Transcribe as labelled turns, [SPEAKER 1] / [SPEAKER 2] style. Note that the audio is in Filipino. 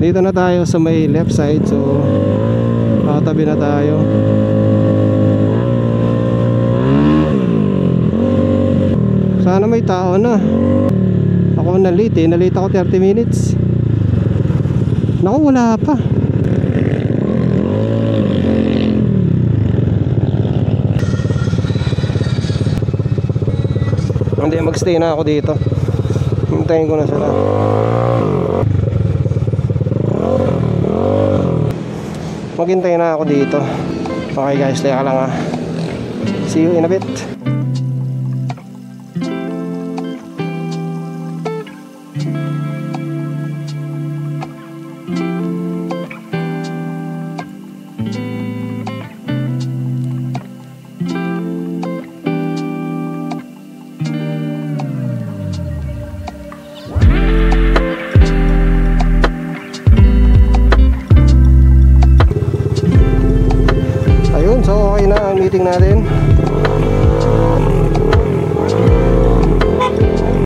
[SPEAKER 1] Dito na tayo sa may left side. So tabi na tayo. Sana may tao na. Ako nalate ako 30 minutes. Naku, wala pa. Hindi, magstay na ako dito. Hintayin ko na sila. Maghintay na ako dito. Okay guys, teka lang ha. See you in a bit. So okay na ang meeting natin.